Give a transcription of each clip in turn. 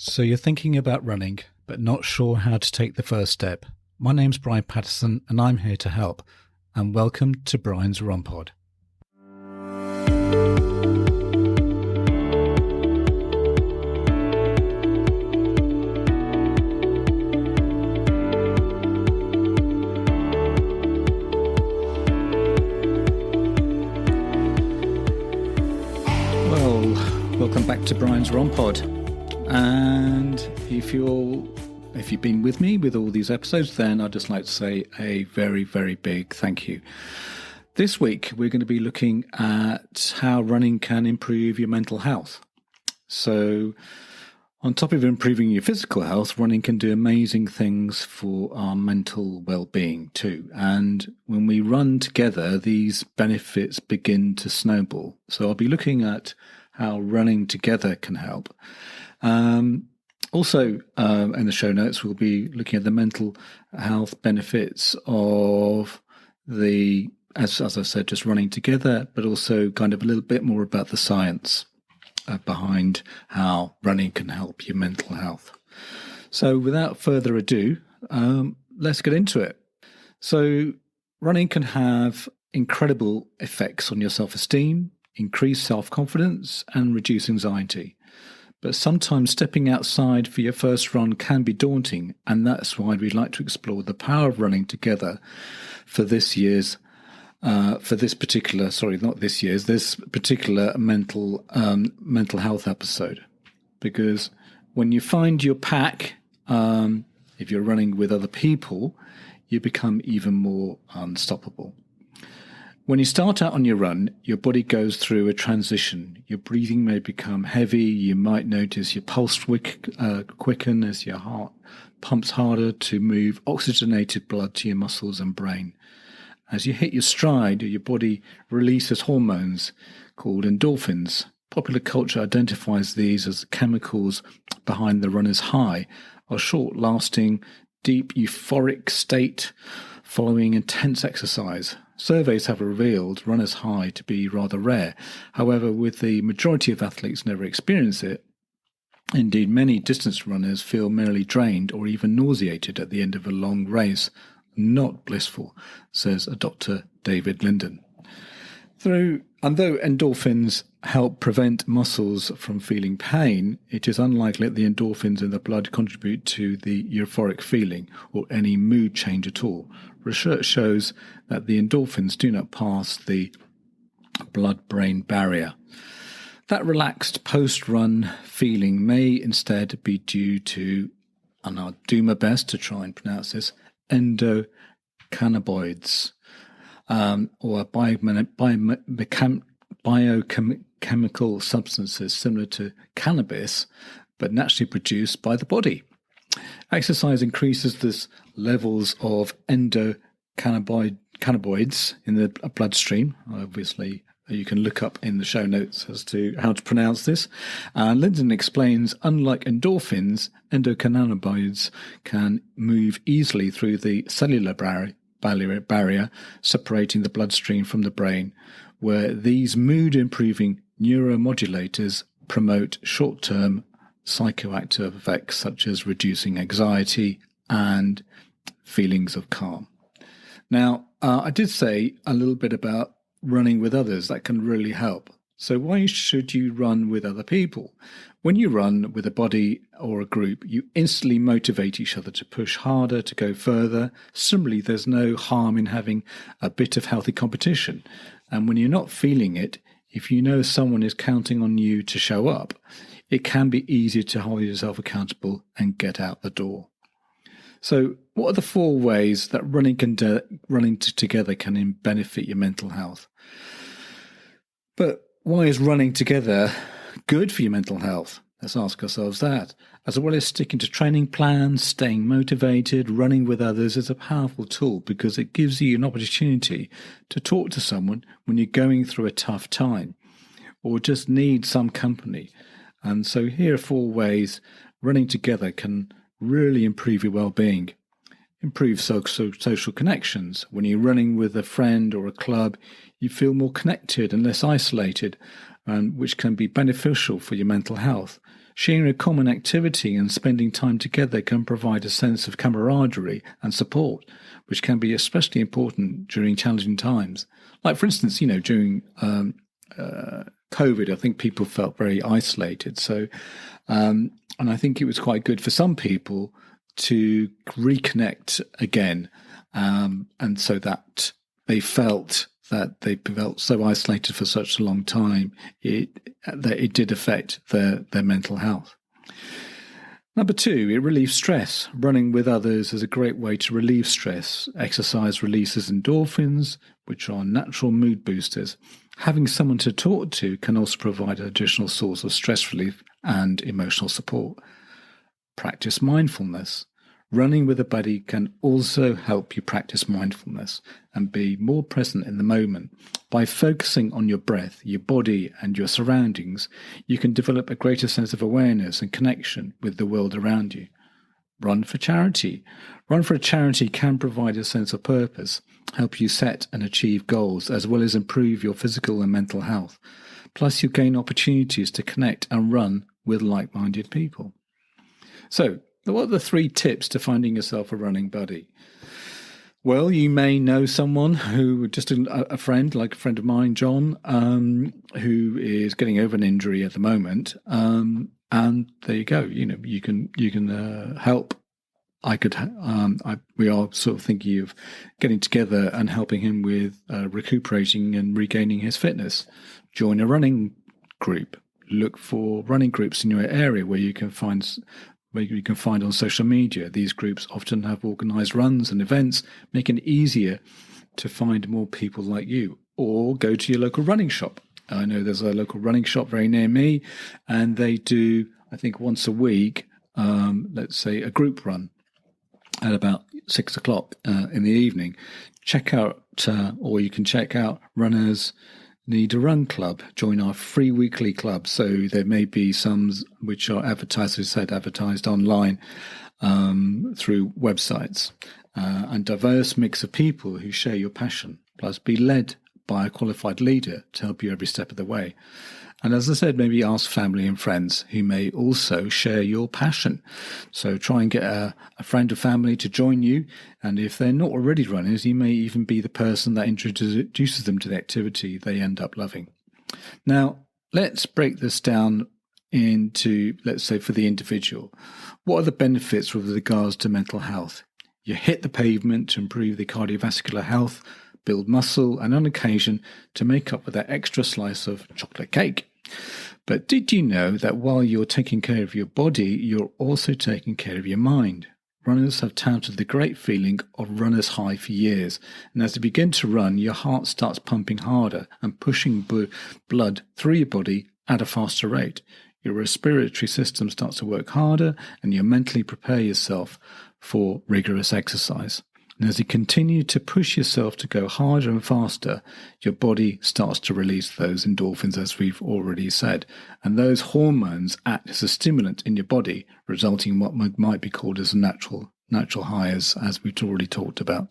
So you're thinking about running, but not sure how to take the first step. My name's Brian Patterson, and I'm here to help. And welcome to Brian's Run Pod. Well, welcome back to Brian's Run Pod. And if you've been with me with all these episodes, then I'd just like to say a very, very big thank you. This week, we're going to be looking at how running can improve your mental health. So on top of improving your physical health, running can do amazing things for our mental well-being too. And when we run together, these benefits begin to snowball. So I'll be looking at how running together can help. Also, in the show notes, we'll be looking at the mental health benefits of as I said, just running together, but also kind of a little bit more about the science behind how running can help your mental health. So without further ado, let's get into it. So running can have incredible effects on your self-esteem, increase self-confidence, and reduce anxiety. But sometimes stepping outside for your first run can be daunting, and that's why we'd like to explore the power of running together for this particular mental health episode. Because when you find your pack, if you're running with other people, you become even more unstoppable. When you start out on your run, your body goes through a transition. Your breathing may become heavy. You might notice your pulse quicken as your heart pumps harder to move oxygenated blood to your muscles and brain. As you hit your stride, your body releases hormones called endorphins. Popular culture identifies these as the chemicals behind the runner's high, a short-lasting, deep euphoric state following intense exercise. Surveys have revealed runner's high to be rather rare. However, with the majority of athletes never experience it, indeed many distance runners feel merely drained or even nauseated at the end of a long race. Not blissful, says a Dr. David Linden. Though endorphins help prevent muscles from feeling pain, it is unlikely that the endorphins in the blood contribute to the euphoric feeling or any mood change at all. Research shows that the endorphins do not pass the blood-brain barrier. That relaxed post-run feeling may instead be due to, and I'll do my best to try and pronounce this, endocannabinoids, or biochemical substances similar to cannabis, but naturally produced by the body. Exercise increases the levels of endocannabinoids in the bloodstream. Obviously, you can look up in the show notes as to how to pronounce this. Linden explains, unlike endorphins, endocannabinoids can move easily through the cellular barrier, separating the bloodstream from the brain, where these mood-improving neuromodulators promote short-term psychoactive effects such as reducing anxiety and feelings of calm. Now, I did say a little bit about running with others. That can really help. So why should you run with other people? When you run with a body or a group, you instantly motivate each other to push harder, to go further. Similarly, there's no harm in having a bit of healthy competition. And when you're not feeling it, if you know someone is counting on you to show up, it can be easier to hold yourself accountable and get out the door. So what are the 4 ways that running together can benefit your mental health? But why is running together good for your mental health? Let's ask ourselves that. As well as sticking to training plans, staying motivated, running with others is a powerful tool because it gives you an opportunity to talk to someone when you're going through a tough time or just need some company. And so here are 4 ways running together can really improve your well-being. Improve social connections. When you're running with a friend or a club, you feel more connected and less isolated, which can be beneficial for your mental health. Sharing a common activity and spending time together can provide a sense of camaraderie and support, which can be especially important during challenging times. Like, for instance, during COVID, I think people felt very isolated. So, and I think it was quite good for some people to reconnect again, and so that they felt so isolated for such a long time, that it did affect their mental health. Number 2, it relieves stress. Running with others is a great way to relieve stress. Exercise releases endorphins, which are natural mood boosters. Having someone to talk to can also provide an additional source of stress relief and emotional support. Practice mindfulness. Running with a buddy can also help you practice mindfulness and be more present in the moment. By focusing on your breath, your body, and your surroundings, you can develop a greater sense of awareness and connection with the world around you. Run for charity. Run for a charity can provide a sense of purpose, help you set and achieve goals, as well as improve your physical and mental health. Plus, you gain opportunities to connect and run with like-minded people. So, what are the 3 tips to finding yourself a running buddy? Well, you may know someone who, just a friend, like a friend of mine, John, who is getting over an injury at the moment. And there you go. You can help. We are sort of thinking of getting together and helping him with recuperating and regaining his fitness. Join a running group. Look for running groups in your area where you can find on social media. These groups often have organised runs and events, making it easier to find more people like you. Or go to your local running shop. I know there's a local running shop very near me, and they do, I think, once a week, let's say a group run at about 6 o'clock in the evening. Or you can check out Runners Need a Run Club. Join our free weekly club. So there may be some which are advertised online through websites, and diverse mix of people who share your passion. Plus, be led by a qualified leader to help you every step of the way. And as I said, maybe ask family and friends who may also share your passion. So try and get a friend or family to join you. And if they're not already runners, you may even be the person that introduces them to the activity they end up loving. Now, let's break this down into, let's say, for the individual. What are the benefits with regards to mental health? You hit the pavement to improve the cardiovascular health, build muscle, and on occasion to make up for that extra slice of chocolate cake. But did you know that while you're taking care of your body, you're also taking care of your mind? Runners have touted the great feeling of runner's high for years, and as you begin to run, your heart starts pumping harder and pushing blood through your body at a faster rate. Your respiratory system starts to work harder, and you mentally prepare yourself for rigorous exercise. And as you continue to push yourself to go harder and faster, your body starts to release those endorphins, as we've already said. And those hormones act as a stimulant in your body, resulting in what might be called as a natural high, as we've already talked about.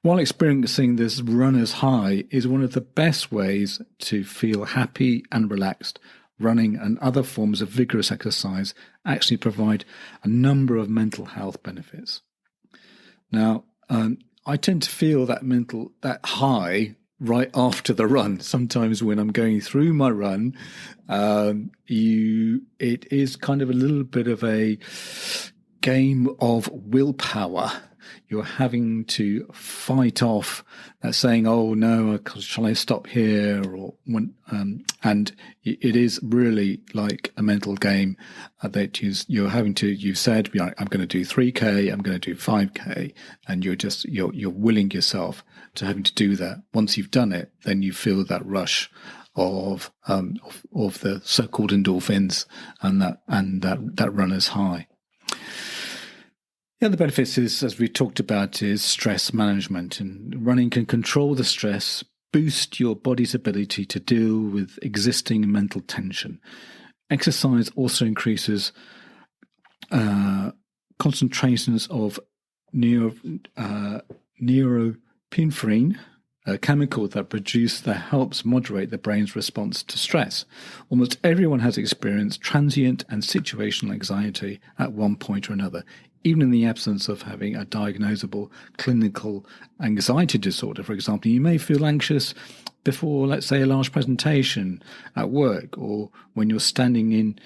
While experiencing this runner's high is one of the best ways to feel happy and relaxed, running and other forms of vigorous exercise actually provide a number of mental health benefits. Now, I tend to feel that high right after the run. Sometimes when I'm going through my run, it is kind of a little bit of a game of willpower. You're having to fight off that saying, "Oh no, shall I stop here?" And it is really like a mental game that you're having to. You said, "I'm going to do 3K, I'm going to do 5K," and you're willing yourself to having to do that. Once you've done it, then you feel that rush of the so-called endorphins and that runner's high. The other benefits is, as we talked about, is stress management. And running can control the stress, boost your body's ability to deal with existing mental tension. Exercise also increases concentrations of neuropinephrine, a chemical that helps moderate the brain's response to stress. Almost everyone has experienced transient and situational anxiety at one point or another, even in the absence of having a diagnosable clinical anxiety disorder. For example, you may feel anxious before, let's say, a large presentation at work, or when you're standing in,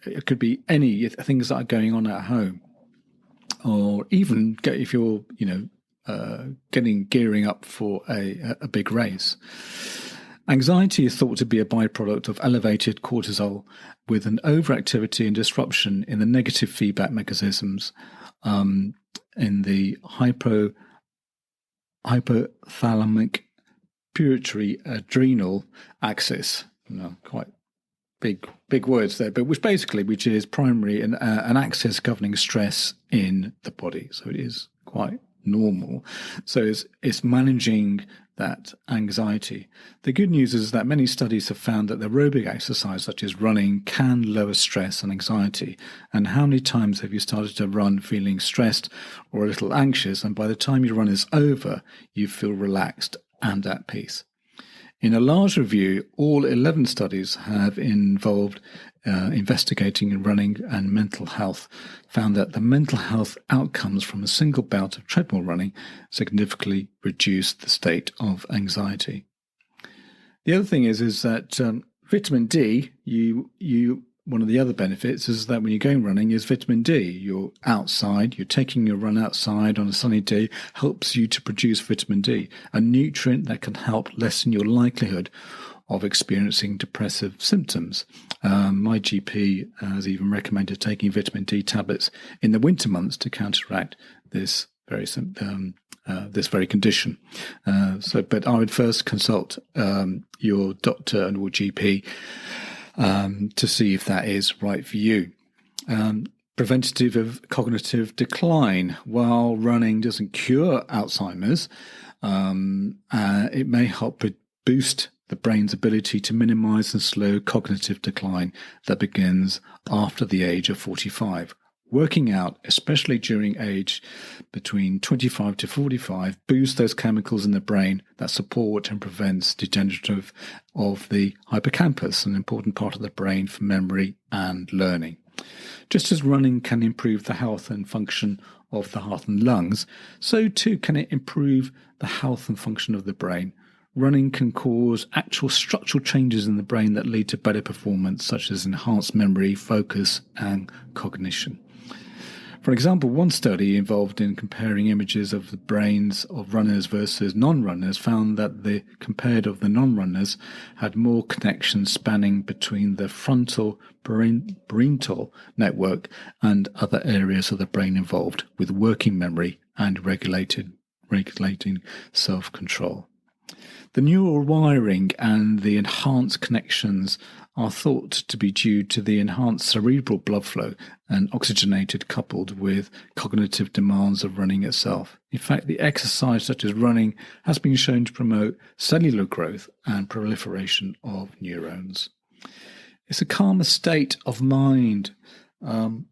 it could be any things that are going on at home, or even if you're, gearing up for a big race. Anxiety is thought to be a byproduct of elevated cortisol with an overactivity and disruption in the negative feedback mechanisms in the hypothalamic pituitary adrenal axis. Quite big words there, but which is primarily an axis governing stress in the body. So it is quite normal. So it's managing that anxiety. The good news is that many studies have found that aerobic exercise, such as running, can lower stress and anxiety. And how many times have you started to run feeling stressed or a little anxious, and by the time your run is over, you feel relaxed and at peace? In a large review, all 11 studies have involved investigating running and mental health, found that the mental health outcomes from a single bout of treadmill running significantly reduced the state of anxiety. The other thing is that vitamin D, one of the other benefits is that when you're going running is vitamin D. You're outside, you're taking your run outside on a sunny day, helps you to produce vitamin D, a nutrient that can help lessen your likelihood of experiencing depressive symptoms. My GP has even recommended taking vitamin D tablets in the winter months to counteract this very condition. But I would first consult your doctor and your GP to see if that is right for you. Preventative of cognitive decline. While running doesn't cure Alzheimer's, it may help boost the brain's ability to minimize and slow cognitive decline that begins after the age of 45. Working out, especially during age between 25 to 45, boosts those chemicals in the brain that support and prevents degenerative of the hippocampus, an important part of the brain for memory and learning. Just as running can improve the health and function of the heart and lungs, so too can it improve the health and function of the brain. Running can cause actual structural changes in the brain that lead to better performance, such as enhanced memory, focus, and cognition. For example, one study involved in comparing images of the brains of runners versus non-runners found that the non-runners had more connections spanning between the frontal parietal network and other areas of the brain involved with working memory and regulating self-control. The neural wiring and the enhanced connections are thought to be due to the enhanced cerebral blood flow and oxygenated coupled with cognitive demands of running itself. In fact, the exercise such as running has been shown to promote cellular growth and proliferation of neurons. It's a calmer state of mind. The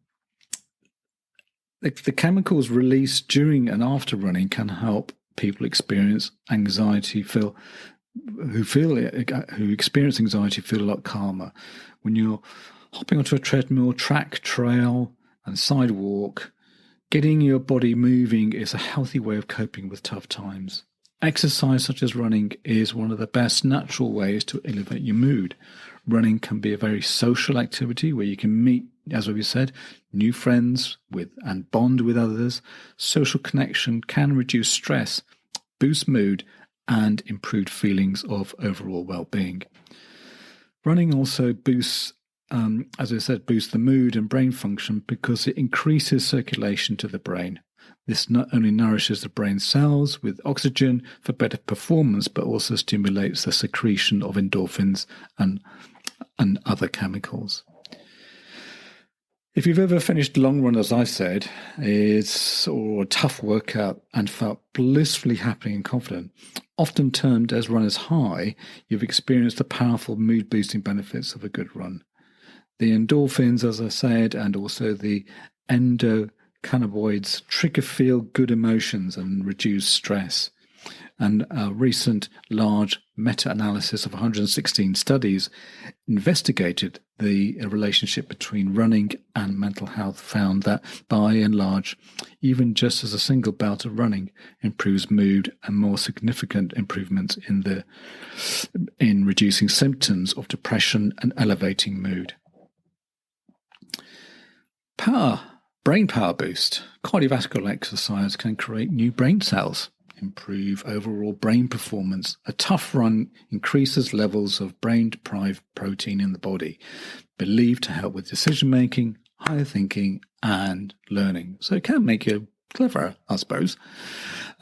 chemicals released during and after running can help people experience anxiety, who experience anxiety feel a lot calmer. When you're hopping onto a treadmill, track, trail, and sidewalk, getting your body moving is a healthy way of coping with tough times. Exercise such as running is one of the best natural ways to elevate your mood. Running can be a very social activity where you can meet, as we said, new friends and bond with others. Social connection can reduce stress, boost mood, and improved feelings of overall well-being. Running also boosts the mood and brain function because it increases circulation to the brain. This not only nourishes the brain cells with oxygen for better performance, but also stimulates the secretion of endorphins and other chemicals. If you've ever finished a long run, as I said, or a tough workout and felt blissfully happy and confident, often termed as runner's high, you've experienced the powerful mood-boosting benefits of a good run. The endorphins, as I said, and also the endocannabinoids cannabinoids trigger feel-good emotions and reduce stress. And a recent large meta-analysis of 116 studies investigated the relationship between running and mental health, found that by and large, even just as a single bout of running improves mood and more significant improvements in reducing symptoms of depression and elevating mood. Brain power boost. Cardiovascular exercise can create new brain cells, improve overall brain performance. A tough run increases levels of brain-deprived protein in the body, believed to help with decision-making, higher thinking, and learning. So it can make you cleverer, I suppose.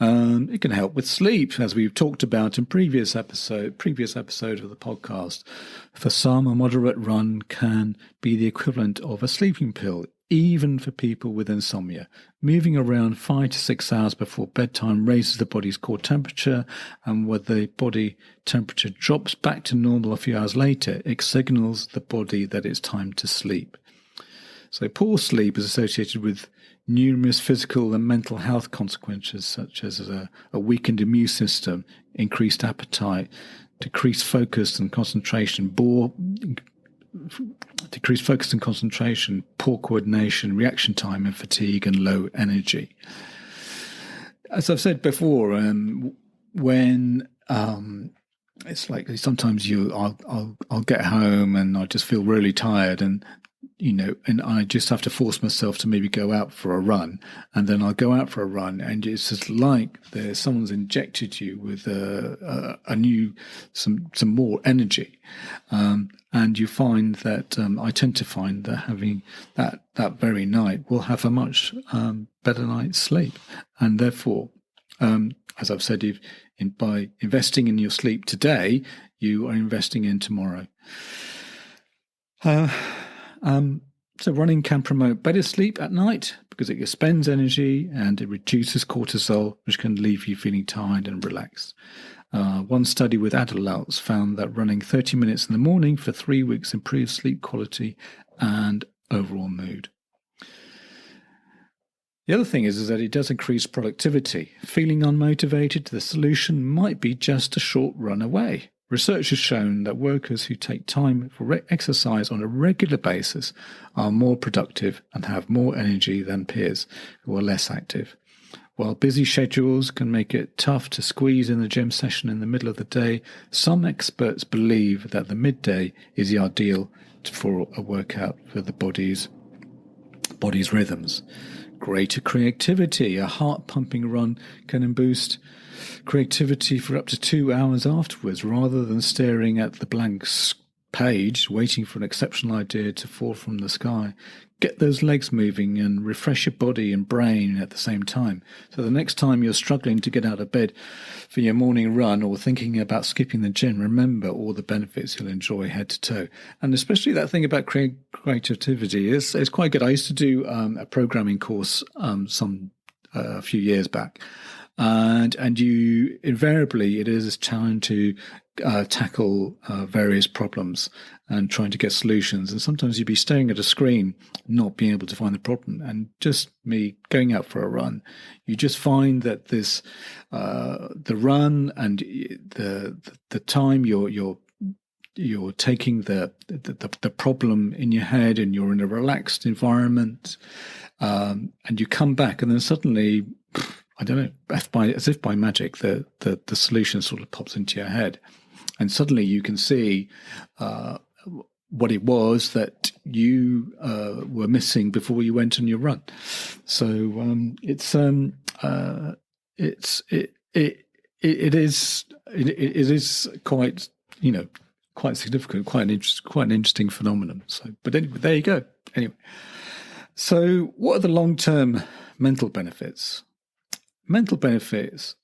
It can help with sleep, as we've talked about in previous episode of the podcast. For some, a moderate run can be the equivalent of a sleeping pill, even for people with insomnia. Moving around 5 to 6 hours before bedtime raises the body's core temperature, and when the body temperature drops back to normal a few hours later, it signals the body that it's time to sleep. So poor sleep is associated with numerous physical and mental health consequences, such as a weakened immune system, increased appetite, decreased focus and concentration, poor coordination, reaction time and fatigue, and low energy. As I've said before, when it's like sometimes I'll get home and I just feel really tired, and I just have to force myself to maybe go out for a run, and then I'll go out for a run, and it's just like someone's injected you with some more energy, and you find that I tend to find that having that very night will have a much better night's sleep, and therefore, as I've said, by investing in your sleep today, you are investing in tomorrow. So running can promote better sleep at night because it expends energy and it reduces cortisol, which can leave you feeling tired and relaxed. One study with adults found that running 30 minutes in the morning for 3 weeks improved sleep quality and overall mood. The other thing is that it does increase productivity. Feeling unmotivated, the solution might be just a short run away. Research has shown that workers who take time for exercise on a regular basis are more productive and have more energy than peers who are less active. While busy schedules can make it tough to squeeze in the gym session in the middle of the day, some experts believe that the midday is the ideal for a workout for the body's rhythms. Greater creativity. A heart-pumping run can boost creativity for up to 2 hours afterwards, rather than staring at the blank page, waiting for an exceptional idea to fall from the sky. Get those legs moving and refresh your body and brain at the same time. So the next time you're struggling to get out of bed for your morning run or thinking about skipping the gym, remember all the benefits you'll enjoy head to toe. And especially that thing about creativity is quite good. I used to do a programming course a few years back. And you invariably, it is a challenge to tackle various problems and trying to get solutions. And sometimes you'd be staring at a screen, not being able to find the problem. And just me going out for a run, you just find that this the run and the time you're taking the problem in your head, and you're in a relaxed environment, and you come back, and then suddenly, I don't know, as if by magic, the solution sort of pops into your head, and suddenly you can see what it was that you were missing before you went on your run. So it is quite quite significant, quite an interesting phenomenon. So, but anyway, there you go. Anyway, so what are the long-term mental benefits? Mental benefits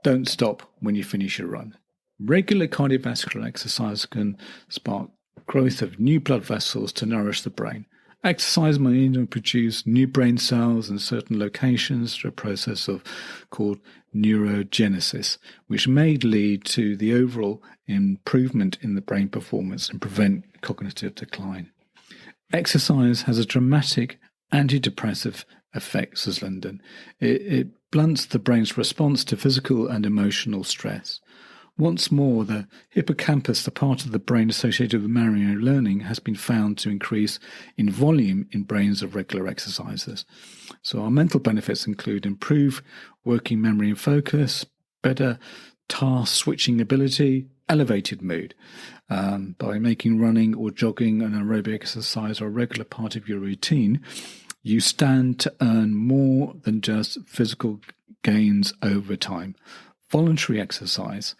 don't stop when you finish your run. Regular cardiovascular exercise can spark growth of new blood vessels to nourish the brain. Exercise may even produce new brain cells in certain locations through a process called neurogenesis, which may lead to the overall improvement in the brain performance and prevent cognitive decline. Exercise has a dramatic antidepressive effects, says Linden. It blunts the brain's response to physical and emotional stress. Once more, the hippocampus, the part of the brain associated with memory and learning, has been found to increase in volume in brains of regular exercisers. So our mental benefits include improved working memory and focus, better task switching ability, elevated mood. By making running or jogging an aerobic exercise or a regular part of your routine, you stand to earn more than just physical gains over time. Voluntary exercise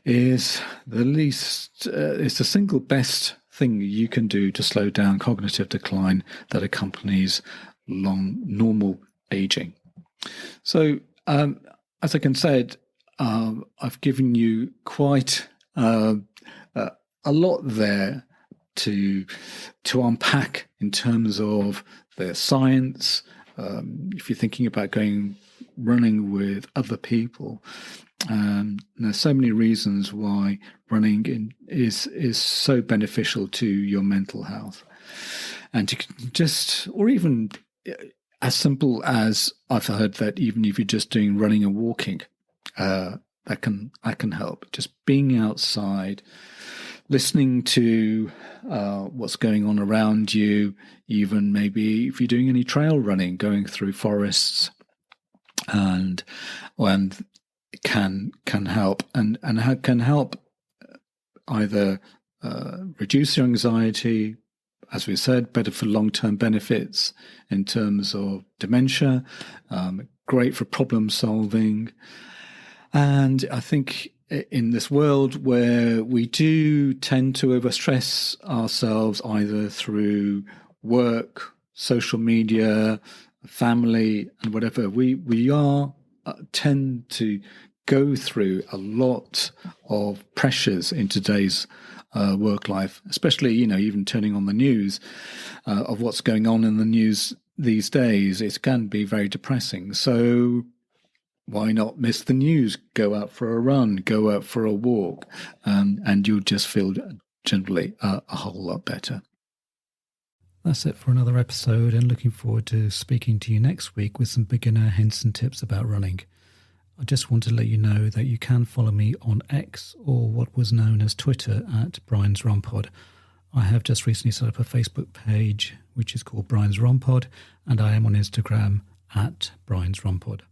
is the single best thing you can do to slow down cognitive decline that accompanies normal aging. So, as I can said, I've given you quite a lot there to unpack in terms of the science. If you're thinking about going running with other people, there's so many reasons why running is so beneficial to your mental health. And you can just, or even as simple as I've heard that even if you're just doing running and walking, that can help. Just being outside, listening to what's going on around you, even maybe if you're doing any trail running, going through forests, and can help and can help either reduce your anxiety, as we said, better for long-term benefits in terms of dementia, great for problem solving. And I think in this world where we do tend to overstress ourselves either through work, social media, family, and whatever, we tend to go through a lot of pressures in today's work life, especially, even turning on the news of what's going on in the news these days. It can be very depressing. So why not miss the news? Go out for a run, go out for a walk, and you'll just feel generally a whole lot better. That's it for another episode, and looking forward to speaking to you next week with some beginner hints and tips about running. I just want to let you know that you can follow me on X, or what was known as Twitter, at Brian's Run Pod. I have just recently set up a Facebook page which is called Brian's Run Pod, and I am on Instagram at Brian's Run Pod.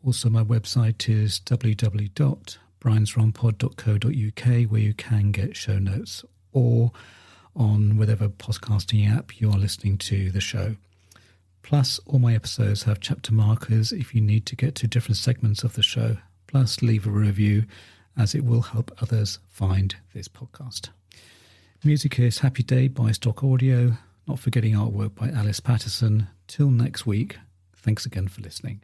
Also, my website is www.briansrunpod.co.uk, where you can get show notes, or on whatever podcasting app you are listening to the show. Plus, all my episodes have chapter markers if you need to get to different segments of the show. Plus, leave a review, as it will help others find this podcast. Music is Happy Day by Stock Audio, not forgetting artwork by Alice Patterson. Till next week, thanks again for listening.